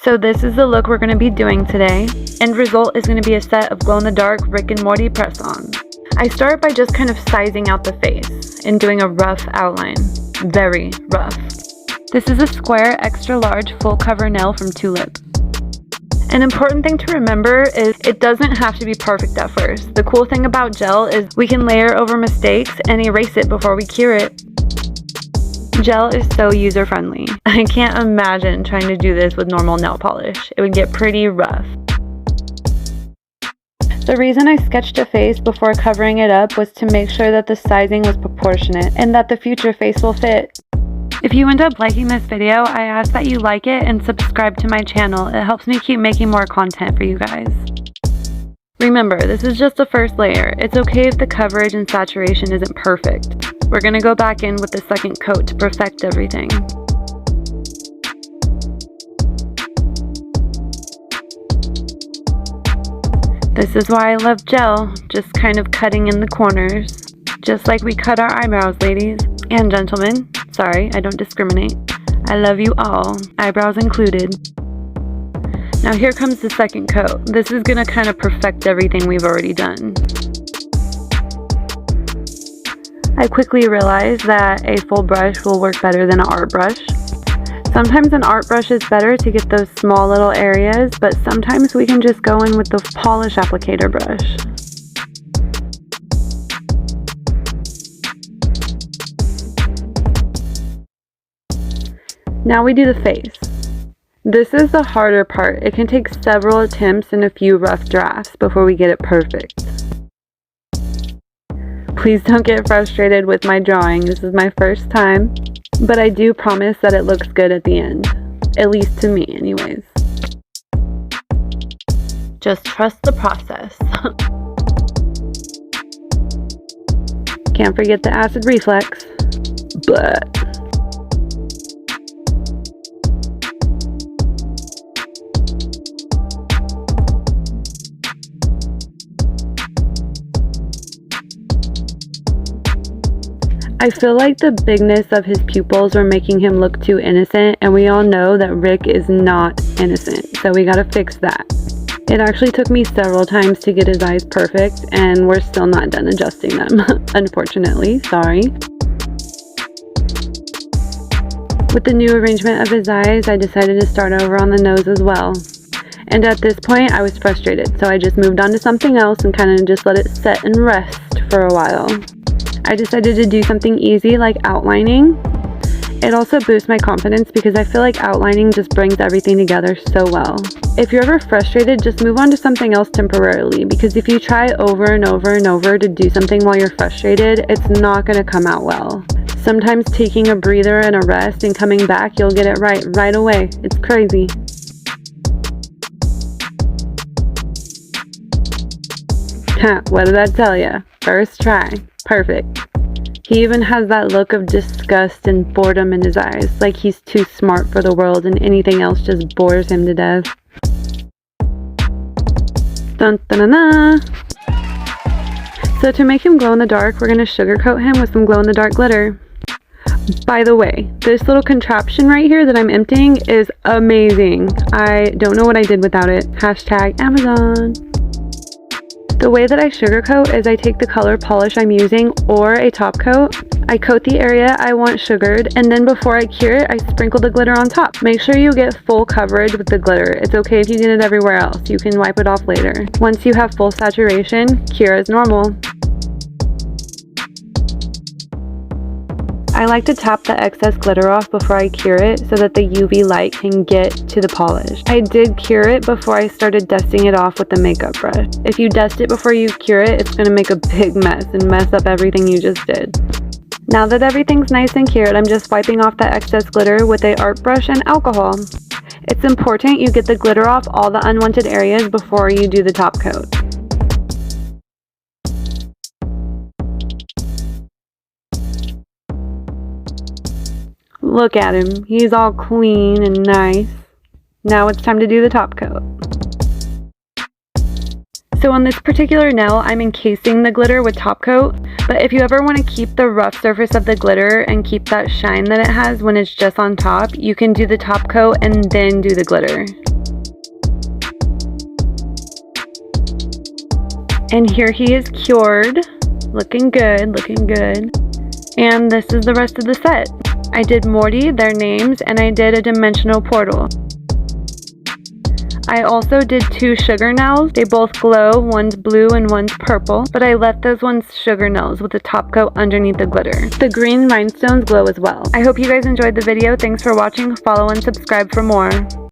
So this is the look we're going to be doing today. End result is going to be a set of glow-in-the-dark Rick and Morty press-ons. I start by just kind of sizing out the face and doing a rough outline. Very rough. This is a square extra large full cover nail from Tulip. An important thing to remember is it doesn't have to be perfect at first. The cool thing about gel is we can layer over mistakes and erase it before we cure it. Gel is so user-friendly. I can't imagine trying to do this with normal nail polish. It would get pretty rough. The reason I sketched a face before covering it up was to make sure that the sizing was proportionate and that the future face will fit. If you end up liking this video, I ask that you like it and subscribe to my channel. It helps me keep making more content for you guys. Remember, this is just the first layer. It's okay if the coverage and saturation isn't perfect. We're going to go back in with the second coat to perfect everything. This is why I love gel, just kind of cutting in the corners. Just like we cut our eyebrows, ladies and gentlemen. Sorry, I don't discriminate. I love you all, eyebrows included. Now here comes the second coat. This is going to kind of perfect everything we've already done. I quickly realized that a full brush will work better than an art brush. Sometimes an art brush is better to get those small little areas, but sometimes we can just go in with the polish applicator brush. Now we do the face. This is the harder part. It can take several attempts and a few rough drafts before we get it perfect. Please don't get frustrated with my drawing. This is my first time, but I do promise that it looks good at the end. At least to me, anyways. Just trust the process. Can't forget the acid reflex. But I feel like the bigness of his pupils were making him look too innocent, and we all know that Rick is not innocent, so we gotta fix that. It actually took me several times to get his eyes perfect, and we're still not done adjusting them, unfortunately, sorry. With the new arrangement of his eyes, I decided to start over on the nose as well. And at this point, I was frustrated, so I just moved on to something else and kind of just let it set and rest for a while. I decided to do something easy like outlining. It also boosts my confidence because I feel like outlining just brings everything together so well. If you're ever frustrated, just move on to something else temporarily, because if you try over and over and over to do something while you're frustrated, it's not going to come out well. Sometimes taking a breather and a rest and coming back, you'll get it right away. It's crazy. What did I tell ya? First try. Perfect. He even has that look of disgust and boredom in his eyes, like he's too smart for the world and anything else just bores him to death. Dun dun dun dun. So to make him glow in the dark, we're going to sugarcoat him with some glow in the dark glitter. By the way, this little contraption right here that I'm emptying is amazing. I don't know what I did without it. Hashtag Amazon. The way that I sugarcoat is I take the color polish I'm using or a top coat, I coat the area I want sugared, and then before I cure it, I sprinkle the glitter on top. Make sure you get full coverage with the glitter. It's okay if you get it everywhere else. You can wipe it off later. Once you have full saturation, cure as normal. I like to tap the excess glitter off before I cure it so that the UV light can get to the polish. I did cure it before I started dusting it off with the makeup brush. If you dust it before you cure it, it's going to make a big mess and mess up everything you just did. Now that everything's nice and cured, I'm just wiping off the excess glitter with a art brush and alcohol. It's important you get the glitter off all the unwanted areas before you do the top coat. Look at him. He's all clean and nice. Now it's time to do the top coat. So on this particular nail, I'm encasing the glitter with top coat, but if you ever want to keep the rough surface of the glitter and keep that shine that it has when it's just on top, you can do the top coat and then do the glitter. And here he is cured. Looking good, looking good. And this is the rest of the set. I did Morty, their names, and I did a dimensional portal. I also did 2 sugar nails. They both glow, one's blue and one's purple, but I left those ones sugar nails with the top coat underneath the glitter. The green rhinestones glow as well. I hope you guys enjoyed the video. Thanks for watching. Follow and subscribe for more.